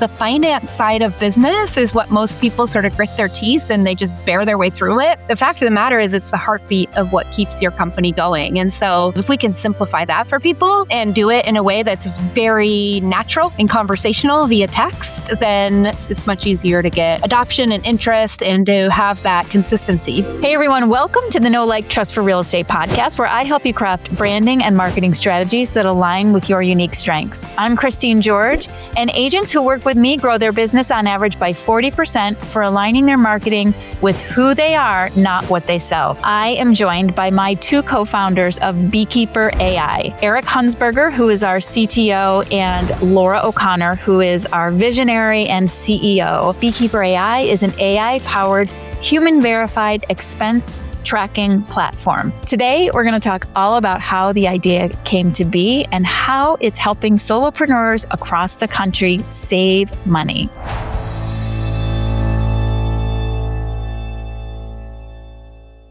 The finance side of business is what most people sort of grit their teeth and they just bear their way through it. The fact of the matter is it's the heartbeat of what keeps your company going. And so if we can simplify that for people and do it in a way that's very natural and conversational via text, then it's much easier to get adoption and interest and to have that consistency. Hey everyone, welcome to the Know Like Trust for Real Estate podcast, where I help you craft branding and marketing strategies that align with your unique strengths. I'm Christine George, and agents who work with me grow their business on average by 40% for aligning their marketing with who they are, not what they sell. I am joined by my two co-founders of BKeeperAI, Eric Hunsberger, who is our CTO, and Laura O'Connor, who is our visionary and CEO. BKeeperAI is an AI-powered, human-verified expense tracking platform. Today, we're going to talk all about how the idea came to be and how it's helping solopreneurs across the country save money.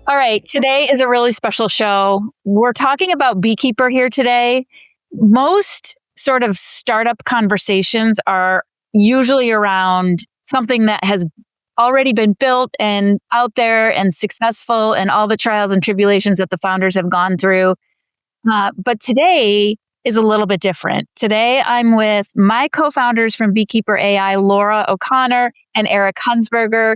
All right, today is a really special show. We're talking about Beekeeper here today. Most sort of startup conversations are usually around something that has already been built and out there and successful and all the trials and tribulations that the founders have gone through. But today is a little bit different. Today, I'm with my co-founders from BKeeperAI, Laura O'Connor and Eric Hunsberger,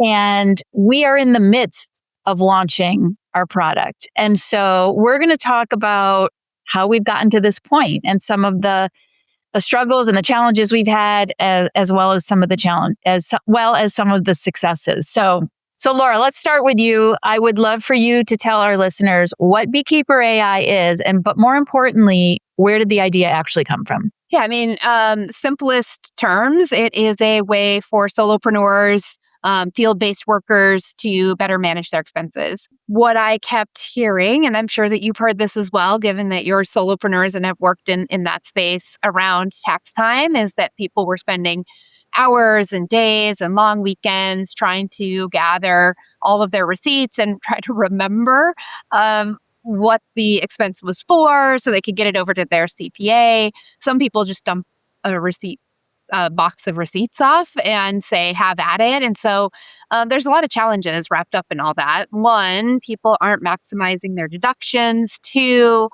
and we are in the midst of launching our product. And so we're going to talk about how we've gotten to this point and some of the struggles and the challenges we've had, as well as some of the some of the successes. So Laura, let's start with you. I would love for you to tell our listeners what BKeeperAI is, but more importantly, where did the idea actually come from? Yeah, I mean, simplest terms, it is a way for solopreneurs, field-based workers to better manage their expenses. What I kept hearing, and I'm sure that you've heard this as well, given that you're solopreneurs and have worked in that space around tax time, is that people were spending hours and days and long weekends trying to gather all of their receipts and try to remember what the expense was for so they could get it over to their CPA. Some people just dump a box of receipts off and say, have at it. And so there's a lot of challenges wrapped up in all that. One, people aren't maximizing their deductions. Two,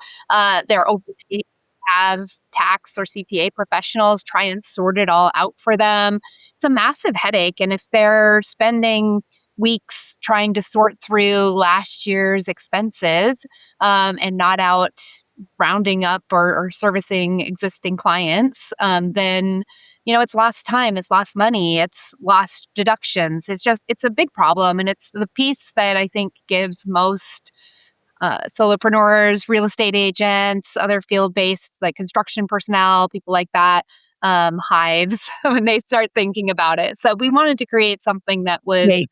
they're overpaid. Have tax or CPA professionals try and sort it all out for them. It's a massive headache. And if they're spending weeks trying to sort through last year's expenses and not out rounding up or servicing existing clients, then it's lost time, it's lost money, it's lost deductions. It's a big problem. And it's the piece that I think gives most solopreneurs, real estate agents, other field-based like construction personnel, people like that, hives when they start thinking about it. So we wanted to create something that was... Wait,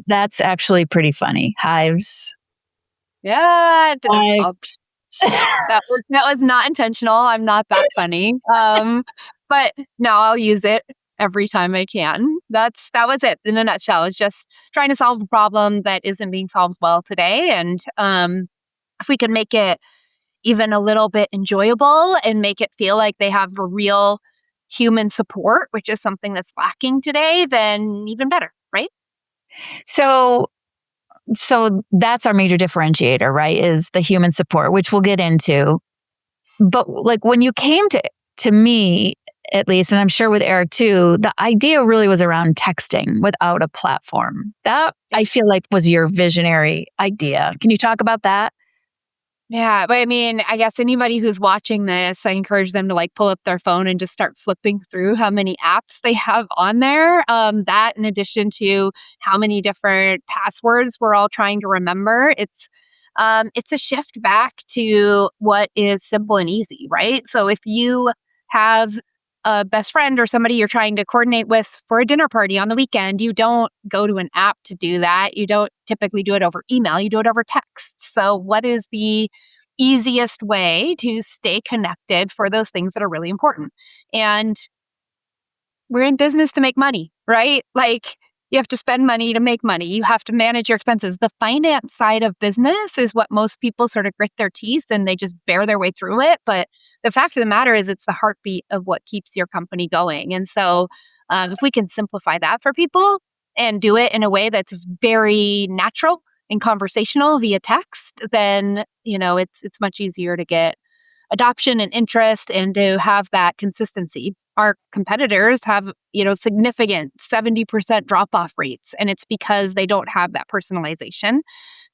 that's actually pretty funny. Hives. Yeah. That was not intentional. I'm not that funny. But no, I'll use it every time I can. That was it in a nutshell. It's just trying to solve a problem that isn't being solved well today. And if we can make it even a little bit enjoyable and make it feel like they have a real human support, which is something that's lacking today, then even better, right? So that's our major differentiator, right? Is the human support, which we'll get into. But like when you came to me, at least, and I'm sure with Eric too, the idea really was around texting without a platform. That I feel like was your visionary idea. Can you talk about that? Yeah, but I mean, I guess anybody who's watching this, I encourage them to pull up their phone and just start flipping through how many apps they have on there. That in addition to how many different passwords we're all trying to remember, it's a shift back to what is simple and easy, right? So if you have a best friend or somebody you're trying to coordinate with for a dinner party on the weekend, you don't go to an app to do that. You don't typically do it over email. You do it over text. So what is the easiest way to stay connected for those things that are really important? And we're in business to make money, right? You have to spend money to make money. You have to manage your expenses. The finance side of business is what most people sort of grit their teeth and they just bear their way through it. But the fact of the matter is it's the heartbeat of what keeps your company going. And so if we can simplify that for people and do it in a way that's very natural and conversational via text, then, it's much easier to get adoption and interest and to have that consistency. Our competitors have, significant 70% drop-off rates, and it's because they don't have that personalization.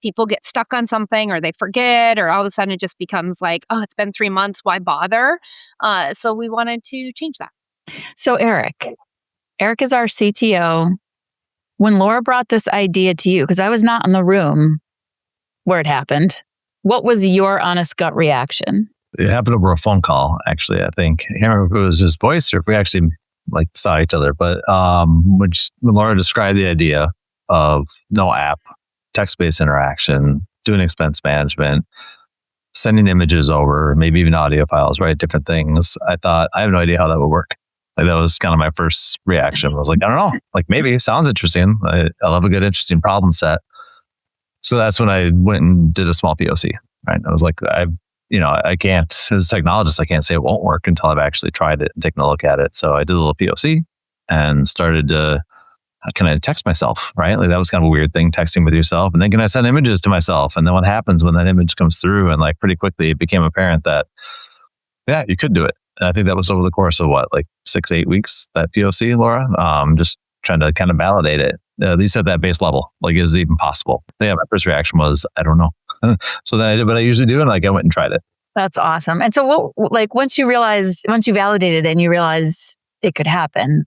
People get stuck on something or they forget, or all of a sudden it just becomes like, oh, it's been 3 months, why bother? So we wanted to change that. So Eric is our CTO. When Laura brought this idea to you, because I was not in the room where it happened, what was your honest gut reaction? It happened over a phone call, actually, I think. I can't remember if it was his voice or if we actually saw each other. But when Laura described the idea of no app, text-based interaction, doing expense management, sending images over, maybe even audio files, right? Different things. I thought, I have no idea how that would work. That was kind of my first reaction. I was like, I don't know. Maybe it sounds interesting. I love a good, interesting problem set. So that's when I went and did a small POC, right? I was like, I can't, as a technologist, I can't say it won't work until I've actually tried it and taken a look at it. So I did a little POC and started to, can I text myself, right? That was kind of a weird thing, texting with yourself. And then can I send images to myself? And then what happens when that image comes through? And pretty quickly it became apparent that, yeah, you could do it. And I think that was over the course of 6-8 weeks, that POC, Laura, just trying to kind of validate it, at least at that base level. Is it even possible? Yeah, my first reaction was, I don't know. So then I did what I usually do, and I went and tried it. That's awesome. And so once you validated it and you realized it could happen,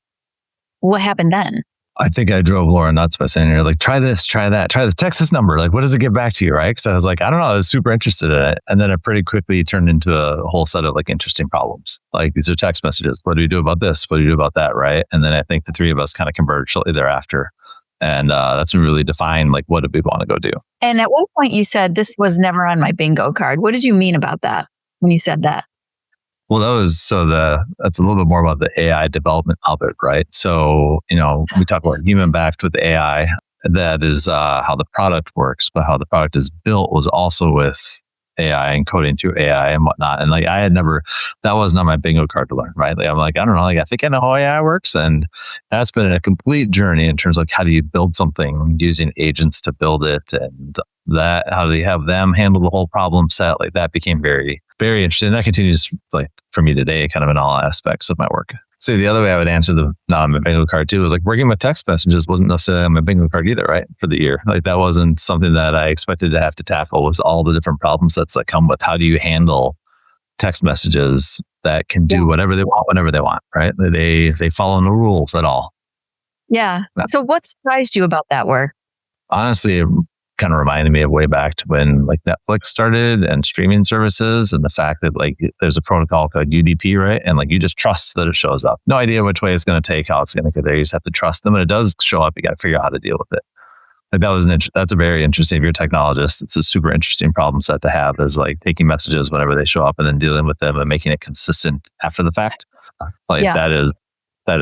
what happened then? I think I drove Laura nuts by saying, try this, try that, try this, text this number. What does it get back to you, right? Because I was I don't know, I was super interested in it. And then it pretty quickly turned into a whole set of interesting problems. These are text messages. What do you do about this? What do you do about that, right? And then I think the three of us kind of converged shortly thereafter. And that's when we really defined, what did we want to go do? And at one point you said, this was never on my bingo card. What did you mean about that when you said that? Well, that's a little bit more about the AI development of it, right? So, we talk about human backed with AI. That is how the product works, but how the product is built was also with AI and coding through AI and whatnot. And I had never, that was not my bingo card to learn, right? I'm I don't know, I think I know how AI works. And that's been a complete journey in terms of how do you build something using agents to build it, and how do you have them handle the whole problem set? That became very, very interesting. That continues for me today, kind of in all aspects of my work. So the other way I would answer the not on my bingo card too was working with text messages wasn't necessarily on my bingo card either, right? For the year. That wasn't something that I expected to have to tackle, was all the different problem sets that come with how do you handle text messages that can do whatever they want, whenever they want, right? They follow no rules at all. Yeah. So what surprised you about that work? Honestly, it kind of reminded me of way back to when Netflix started and streaming services, and the fact that there's a protocol called UDP, right? And you just trust that it shows up. No idea which way it's going to take, how it's going to get there. You just have to trust them. And it does show up. You got to figure out how to deal with it. That's a very interesting, if you're a technologist, it's a super interesting problem set to have, is taking messages whenever they show up and then dealing with them and making it consistent after the fact. That is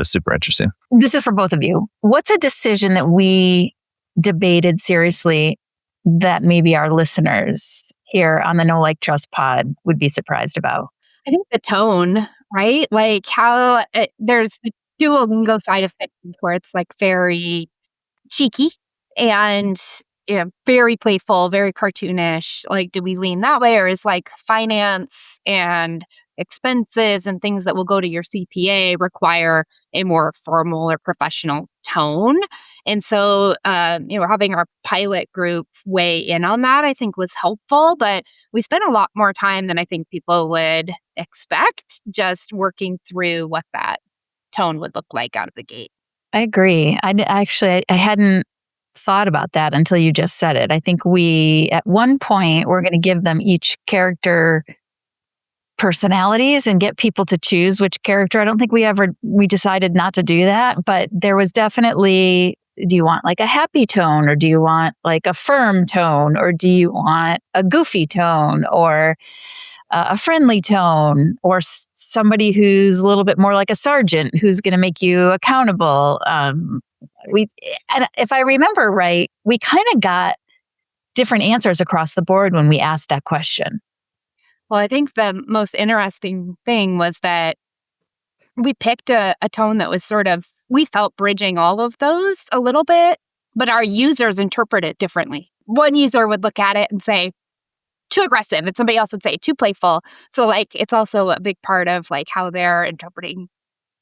super interesting. This is for both of you. What's a decision that we debated seriously that maybe our listeners here on the No Like Trust Pod would be surprised about? I think the tone, right? How there's the Duolingo side of things where it's very cheeky and very playful, very cartoonish. Do we lean that way, or is finance and expenses and things that will go to your CPA require a more formal or professional tone? And so, having our pilot group weigh in on that, I think was helpful, but we spent a lot more time than I think people would expect just working through what that tone would look like out of the gate. I agree. I hadn't thought about that until you just said it. I think at one point, we're going to give them each character personalities and get people to choose which character. I don't think we decided not to do that, but there was definitely, do you want a happy tone, or do you want a firm tone, or do you want a goofy tone, or a friendly tone, or somebody who's a little bit more like a sergeant who's going to make you accountable? And if I remember right, we kind of got different answers across the board when we asked that question. Well, I think the most interesting thing was that we picked a tone that was sort of, we felt bridging all of those a little bit, but our users interpret it differently. One user would look at it and say, too aggressive, and somebody else would say too playful. So like, it's also a big part of like how they're interpreting.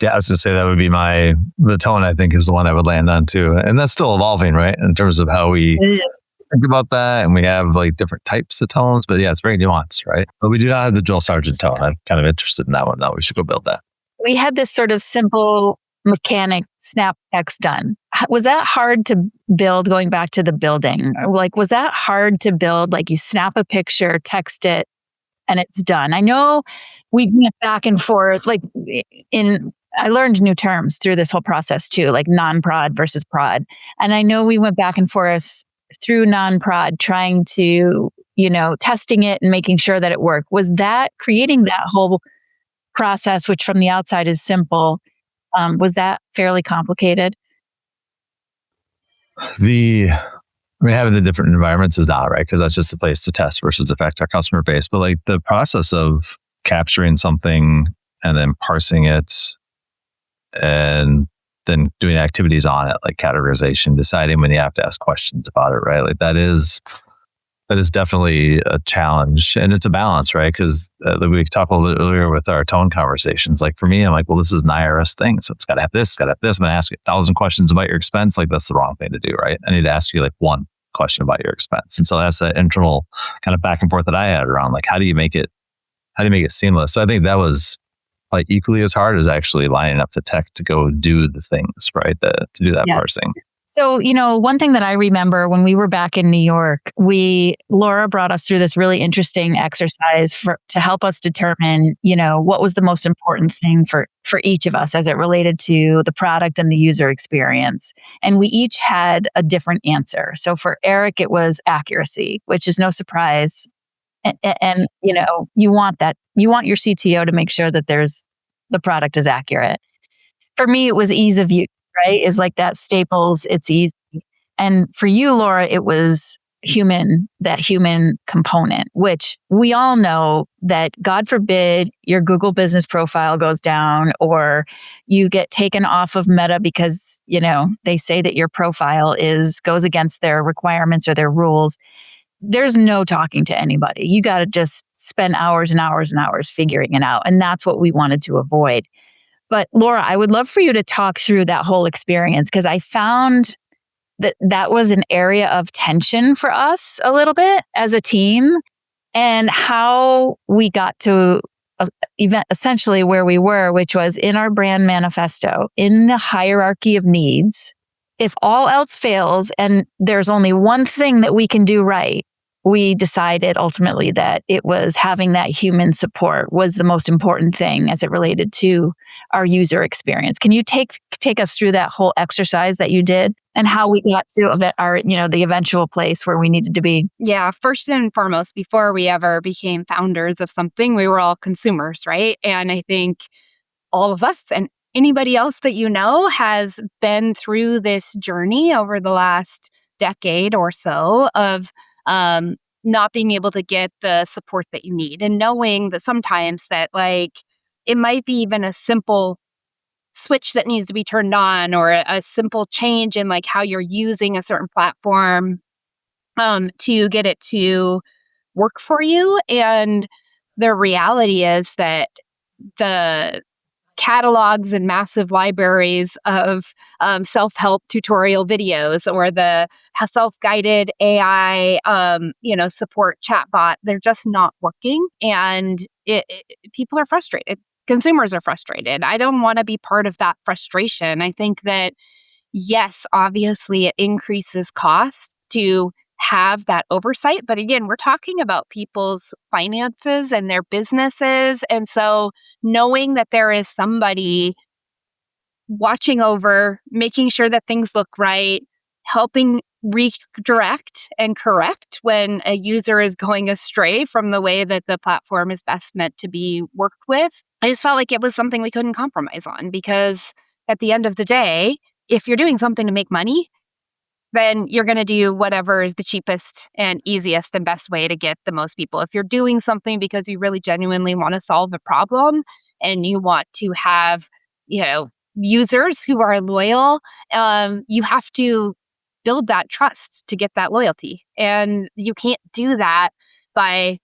Yeah, I was going to say that would be the tone, I think, is the one I would land on too. And that's still evolving, right? In terms of how we think about that. And we have like different types of tones, but yeah, it's very nuanced, right? But we do not have the Joel Sargent tone. I'm kind of interested in that one now. We should go build that. We had this sort of simple mechanic snap text done. Was that hard to build going back to the building? Like, was that hard to build? Like you snap a picture, text it, and it's done. I know we went back and forth, I learned new terms through this whole process too, like non-prod versus prod. And I know we went back and forth through non-prod trying to, testing it and making sure that it worked. Was that creating that whole process, which from the outside is simple, was that fairly complicated? Having the different environments is not right, because that's just a place to test versus affect our customer base. But like the process of capturing something and then parsing it and then doing activities on it, like categorization, deciding when you have to ask questions about it, right? Like that is definitely a challenge, and it's a balance, right? Because we talked a little bit earlier with our tone conversations. Like for me, I'm like, well, this is an IRS thing, so it's got to have this, got to have this. I'm going to ask you 1,000 questions about your expense. Like that's the wrong thing to do, right? I need to ask you like one question about your expense. And so that's that internal kind of back and forth that I had around like, how do you make it seamless? So I think that was like equally as hard as actually lining up the tech to go do the things, right? To do that parsing. So, one thing that I remember when we were back in New York, Laura brought us through this really interesting exercise to help us determine, what was the most important thing for each of us as it related to the product and the user experience. And we each had a different answer. So for Eric, it was accuracy, which is no surprise. And you want that. You want your CTO to make sure that the product is accurate. For me, it was ease of use, right? It's like that staples, it's easy. And for you, Laura, it was that human component, which we all know that God forbid your Google business profile goes down or you get taken off of Meta because, they say that your profile goes against their requirements or their rules. There's no talking to anybody. You got to just spend hours and hours and hours figuring it out. And that's what we wanted to avoid. But Laura, I would love for you to talk through that whole experience, because I found that was an area of tension for us a little bit as a team, and how we got to essentially where we were, which was in our brand manifesto, in the hierarchy of needs. If all else fails and there's only one thing that we can do right, we decided ultimately that it was having that human support was the most important thing as it related to our user experience. Can you take us through that whole exercise that you did and how we got to the eventual place where we needed to be? Yeah, first and foremost, before we ever became founders of something, we were all consumers, right? And I think all of us and anybody else that has been through this journey over the last decade or so of not being able to get the support that you need, and knowing that sometimes that like it might be even a simple switch that needs to be turned on, or a simple change in like how you're using a certain platform to get it to work for you. And the reality is that the catalogs and massive libraries of self-help tutorial videos, or the self-guided AI, support chatbot, they're just not working. And people are frustrated. Consumers are frustrated. I don't want to be part of that frustration. I think that, yes, obviously it increases costs to have that oversight. But again, we're talking about people's finances and their businesses. And so knowing that there is somebody watching over, making sure that things look right, helping redirect and correct when a user is going astray from the way that the platform is best meant to be worked with. I just felt like it was something we couldn't compromise on, because at the end of the day, if you're doing something to make money, then you're going to do whatever is the cheapest and easiest and best way to get the most people. If you're doing something because you really genuinely want to solve a problem and you want to have, users who are loyal, you have to build that trust to get that loyalty. And you can't do that by,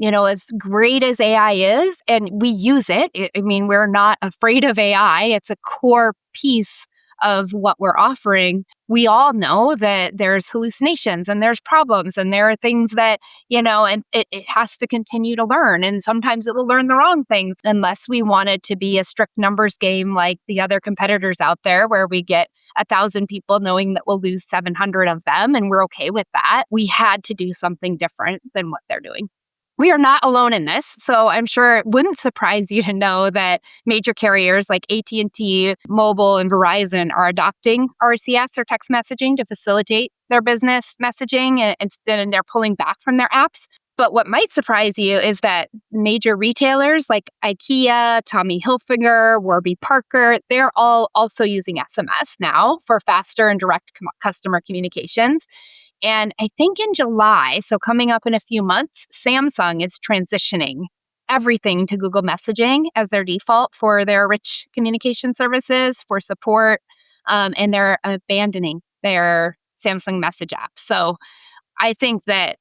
as great as AI is, and we use it. We're not afraid of AI. It's a core piece of what we're offering. We all know that there's hallucinations and there's problems and there are things that, and it has to continue to learn. And sometimes it will learn the wrong things unless we want it to be a strict numbers game like the other competitors out there where we get 1,000 people knowing that we'll lose 700 of them and we're okay with that. We had to do something different than what they're doing. We are not alone in this, so I'm sure it wouldn't surprise you to know that major carriers like AT&T, Mobile, and Verizon are adopting RCS or text messaging to facilitate their business messaging, and they're pulling back from their apps. But what might surprise you is that major retailers like IKEA, Tommy Hilfiger, Warby Parker, they're all also using SMS now for faster and direct customer communications. And I think in July, so coming up in a few months, Samsung is transitioning everything to Google Messaging as their default for their rich communication services, for support, and they're abandoning their Samsung Message app. So I think that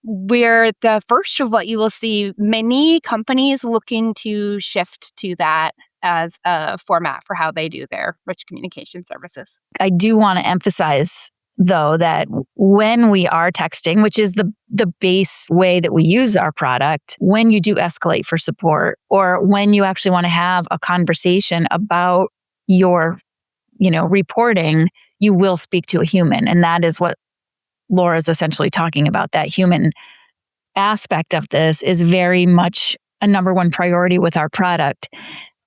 we're the first of what you will see many companies looking to shift to that as a format for how they do their rich communication services. I do want to emphasize, though, that when we are texting, which is the base way that we use our product, when you do escalate for support or when you actually want to have a conversation about your, reporting, you will speak to a human. And that is what Laura's essentially talking about. That human aspect of this is very much a number one priority with our product.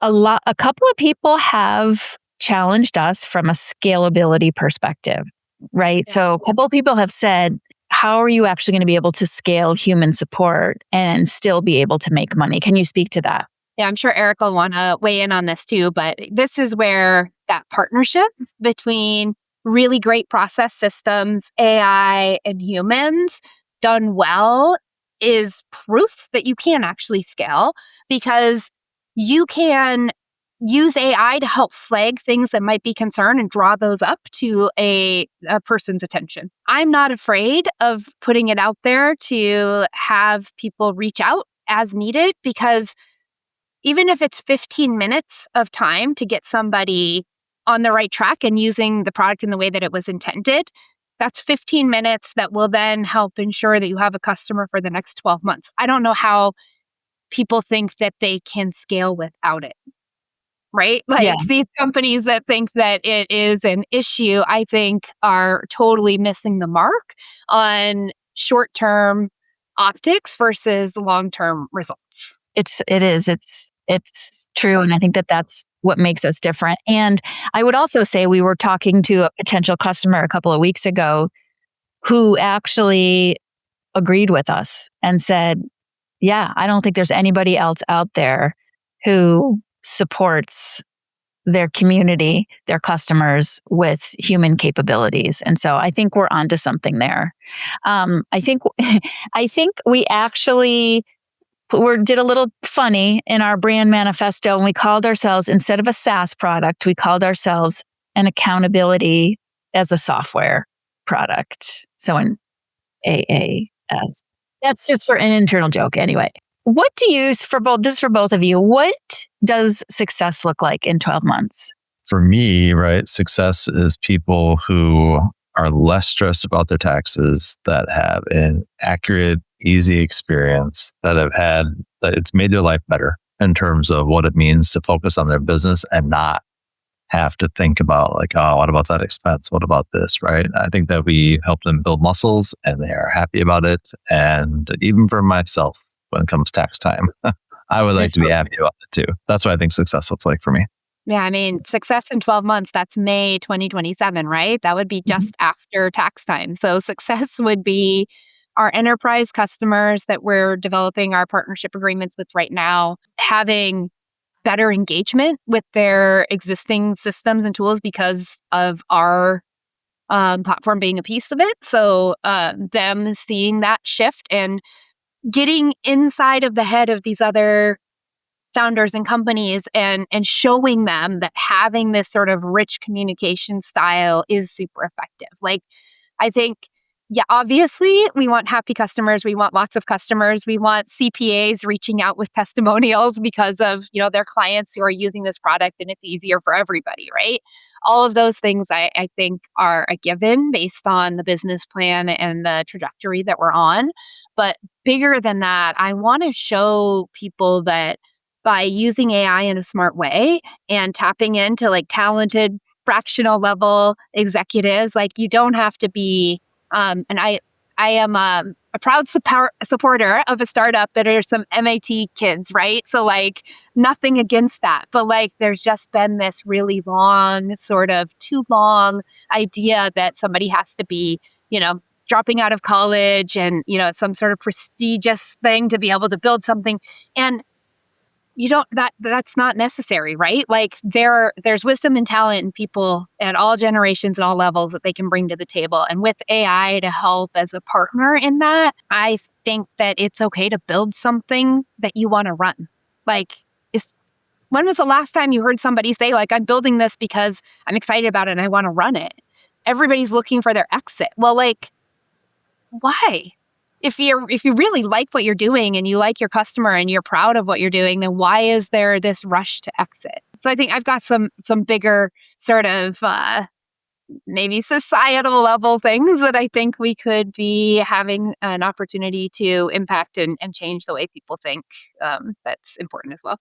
A couple of people have challenged us from a scalability perspective, right? Yeah. So a couple of people have said, how are you actually going to be able to scale human support and still be able to make money? Can you speak to that? Yeah, I'm sure Eric will want to weigh in on this too, but this is where that partnership between really great process systems, AI, and humans done well is proof that you can actually scale, because you can use AI to help flag things that might be concerned and draw those up to a person's attention. I'm not afraid of putting it out there to have people reach out as needed, because even if it's 15 minutes of time to get somebody on the right track and using the product in the way that it was intended, that's 15 minutes that will then help ensure that you have a customer for the next 12 months. I don't know how people think that they can scale without it, right? These companies that think that it is an issue, I think are totally missing the mark on short-term optics versus long-term results. It's true. And I think that that's what makes us different. And I would also say we were talking to a potential customer a couple of weeks ago who actually agreed with us and said, yeah, I don't think there's anybody else out there who supports their community, their customers with human capabilities. And so I think we're onto something there. I think we actually did a little funny in our brand manifesto, and we called ourselves, instead of a SaaS product, we called ourselves an accountability as a software product. So an AAS. That's just for an internal joke. Anyway, what do you use for both? This is for both of you. What does success look like in 12 months? For me, right, success is people who are less stressed about their taxes, that have an accurate, easy experience, that it's made their life better in terms of what it means to focus on their business and not have to think about what about that expense? What about this, right? I think that we help them build muscles and they are happy about it. And even for myself, when it comes tax time, I would like to be happy about it too. That's what I think success looks like for me. Yeah, success in 12 months, that's May 2027, right? That would be just after tax time. So success would be our enterprise customers that we're developing our partnership agreements with right now, having better engagement with their existing systems and tools because of our platform being a piece of it. So them seeing that shift and getting inside of the head of these other founders and companies and showing them that having this sort of rich communication style is super effective. Like, I think, yeah, obviously we want happy customers. We want lots of customers. We want CPAs reaching out with testimonials because of, their clients who are using this product and it's easier for everybody, right? All of those things I think are a given based on the business plan and the trajectory that we're on. But bigger than that, I want to show people that by using AI in a smart way and tapping into like talented fractional level executives, like you don't have to be, and I am a proud supporter of a startup that are some MIT kids, right? So like nothing against that, but like there's just been this really long, sort of too long idea that somebody has to be, dropping out of college and, it's some sort of prestigious thing to be able to build something. And that's not necessary, right? Like there's wisdom and talent in people at all generations and all levels that they can bring to the table. And with AI to help as a partner in that, I think that it's okay to build something that you want to run. Like, when was the last time you heard somebody say, like, I'm building this because I'm excited about it and I want to run it? Everybody's looking for their exit. Well, like, why? If you really like what you're doing and you like your customer and you're proud of what you're doing, then why is there this rush to exit? So I think I've got some bigger sort of maybe societal level things that I think we could be having an opportunity to impact and change the way people think. That's important as well.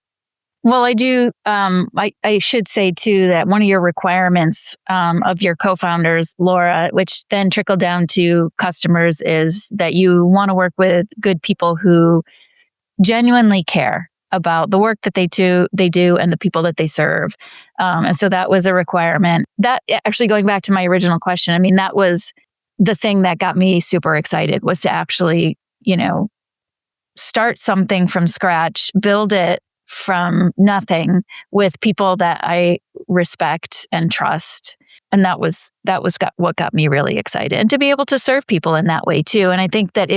Well, I do. I should say, too, that one of your requirements of your co-founders, Laura, which then trickled down to customers, is that you want to work with good people who genuinely care about the work that they do and the people that they serve. And so that was a requirement. That actually, going back to my original question, I mean, that was the thing that got me super excited, was to actually, start something from scratch, build it from nothing with people that I respect and trust. And that was what got me really excited. And to be able to serve people in that way too. And I think that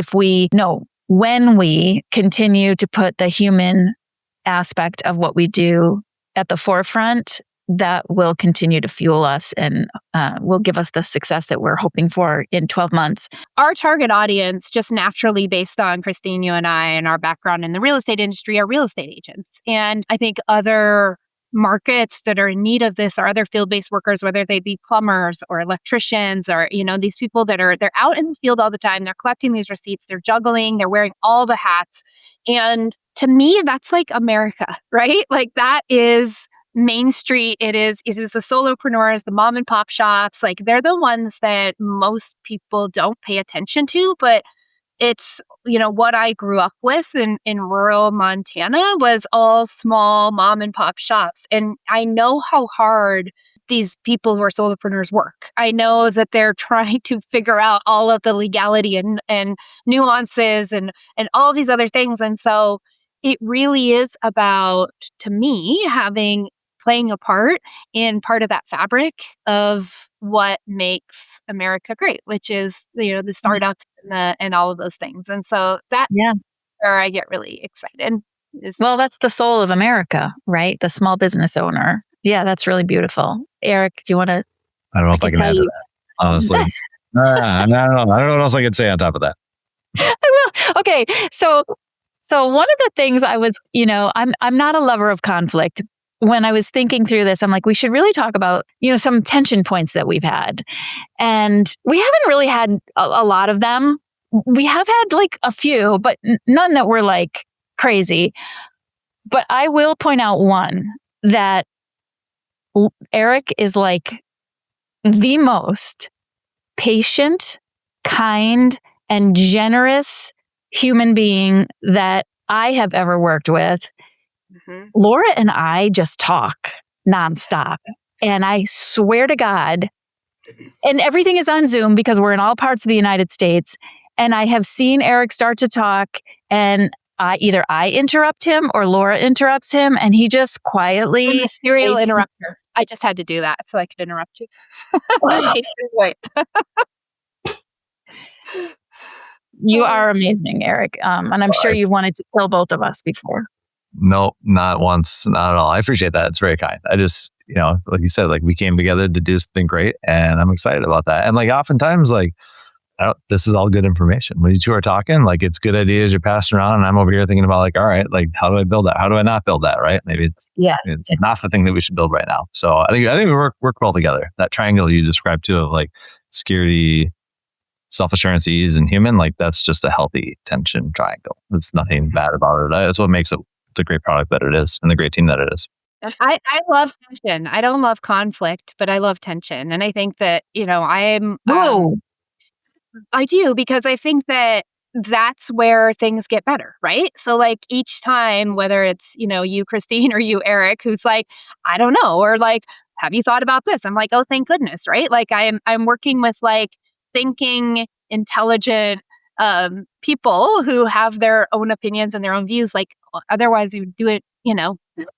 when we continue to put the human aspect of what we do at the forefront, that will continue to fuel us and will give us the success that we're hoping for in 12 months. Our target audience, just naturally based on Christine, you and I, and our background in the real estate industry, are real estate agents. And I think other markets that are in need of this are other field-based workers, whether they be plumbers or electricians or, these people they're out in the field all the time. They're collecting these receipts, they're juggling, they're wearing all the hats. And to me, that's like America, right? Like that is Main Street. It is the solopreneurs, the mom and pop shops. Like they're the ones that most people don't pay attention to, but it's, what I grew up with in rural Montana was all small mom and pop shops. And I know how hard these people who are solopreneurs work. I know that they're trying to figure out all of the legality and nuances and all these other things. And so it really is about, to me, playing a part in part of that fabric of what makes America great, which is, the startups and all of those things. And so that's where I get really excited. Well, that's the soul of America, right? The small business owner. Yeah, that's really beautiful. Eric, do you want to? I don't know if I can add to that, honestly. I don't know. I don't know what else I can say on top of that. I will. Okay. So one of the things I was, I'm not a lover of conflict. When I was thinking through this, I'm like, we should really talk about, some tension points that we've had. And we haven't really had a lot of them. We have had like a few, but none that were like crazy. But I will point out one that Eric is like the most patient, kind, and generous human being that I have ever worked with. Mm-hmm. Laura and I just talk nonstop. And I swear to God, and everything is on Zoom because we're in all parts of the United States. And I have seen Eric start to talk and either I interrupt him or Laura interrupts him, and he just quietly I'm a serial takes- interrupter. I just had to do that so I could interrupt you. Wait. You are amazing, Eric. And I'm sure you've wanted to kill both of us before. Nope, not once, not at all. I appreciate that. It's very kind. I just, like you said, like we came together to do something great, and I'm excited about that. And like oftentimes, like this is all good information. When you two are talking, like it's good ideas you're passing around, and I'm over here thinking about like, all right, like how do I build that? How do I not build that? Right? Maybe it's not the thing that we should build right now. So I think we work well together. That triangle you described too of like security, self-assurance, ease, and human, like that's just a healthy tension triangle. There's nothing bad about it. That's what makes it the great product that it is and the great team that it is. I love tension. I don't love conflict, but I love tension. And I think that, I do, because I think that that's where things get better, right? So like each time, whether it's, you, Christine, or you, Eric, who's like, I don't know, or like, have you thought about this? I'm like, oh, thank goodness, right? Like I'm working with like thinking, intelligent people who have their own opinions and their own views. Like otherwise you do it,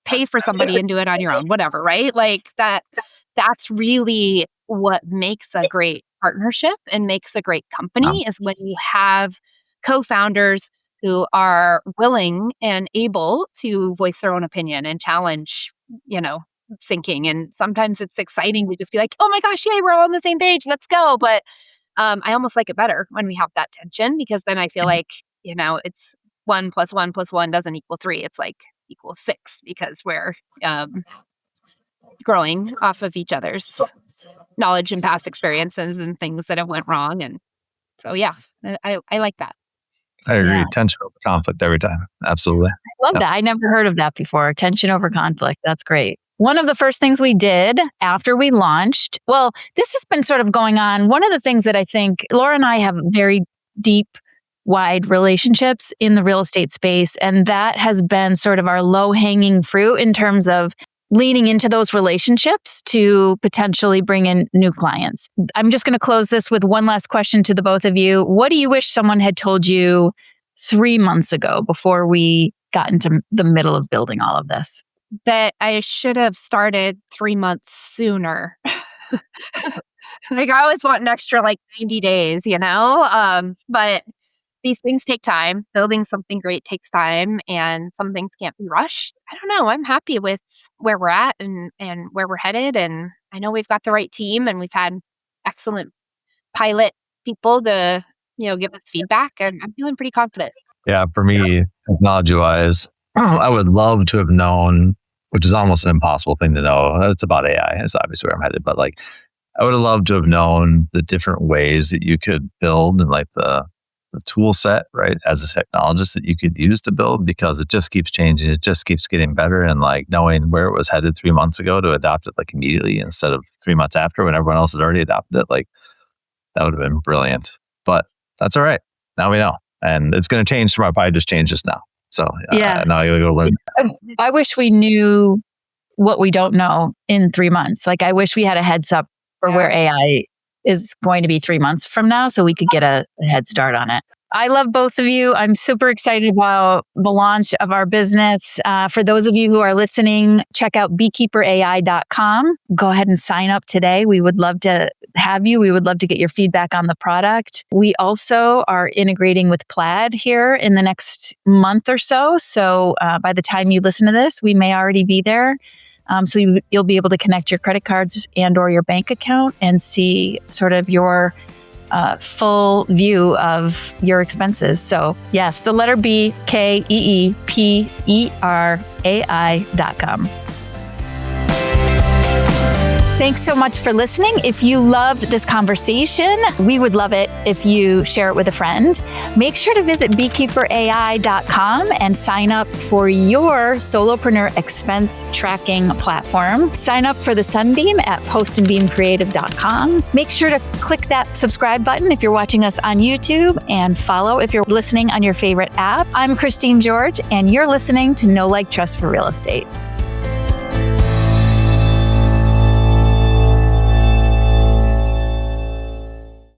pay for somebody and do it on your own, whatever, right? Like that's really what makes a great partnership and makes a great company is when you have co-founders who are willing and able to voice their own opinion and challenge, thinking. And sometimes it's exciting to just be like, oh my gosh, yay, we're all on the same page. Let's go. But I almost like it better when we have that tension, because then I feel like, it's 1 + 1 + 1 doesn't equal 3. It's like equals 6 because we're growing off of each other's knowledge and past experiences and things that have went wrong. And so, yeah, I like that. I agree. Tension over conflict every time. Absolutely. I love that. I never heard of that before. Tension over conflict. That's great. One of the first things we did after we launched, well, this has been sort of going on. One of the things that I think Laura and I have very deep, wide relationships in the real estate space. And that has been sort of our low-hanging fruit in terms of leaning into those relationships to potentially bring in new clients. I'm just going to close this with one last question to the both of you. What do you wish someone had told you 3 months ago before we got into the middle of building all of this? That I should have started 3 months sooner. Like I always want an extra 90 days, but these things take time. Building something great takes time, and some things can't be rushed. I don't know. I'm happy with where we're at and where we're headed. And I know we've got the right team, and we've had excellent pilot people to, give us feedback. And I'm feeling pretty confident. Yeah, for me, technology-wise, I would love to have known, which is almost an impossible thing to know. It's about AI. It's obviously where I'm headed. But I would have loved to have known the different ways that you could build and the tool set, right, as a technologist that you could use to build, because it just keeps changing. It just keeps getting better. And knowing where it was headed 3 months ago to adopt it immediately instead of 3 months after when everyone else has already adopted it, that would have been brilliant. But that's all right. Now we know. And it's going to change tomorrow. Probably just change just now. So now I got to go learn. I wish we knew what we don't know in 3 months. I wish we had a heads up for where AI is going to be 3 months from now so we could get a head start on it. I love both of you. I'm super excited about the launch of our business. For those of you who are listening, check out BKeeperAI.com. Go ahead and sign up today. We would love to have you. We would love to get your feedback on the product. We also are integrating with Plaid here in the next month or so. So by the time you listen to this, we may already be there. So you'll be able to connect your credit cards and or your bank account and see sort of your full view of your expenses. So yes, the letter B, KeePerai.com. Thanks so much for listening. If you loved this conversation, we would love it if you share it with a friend. Make sure to visit BKeeperAI.com and sign up for your solopreneur expense tracking platform. Sign up for the Sunbeam at postandbeamcreative.com. Make sure to click that subscribe button if you're watching us on YouTube, and follow if you're listening on your favorite app. I'm Christine George, and you're listening to Know Like Trust for Real Estate.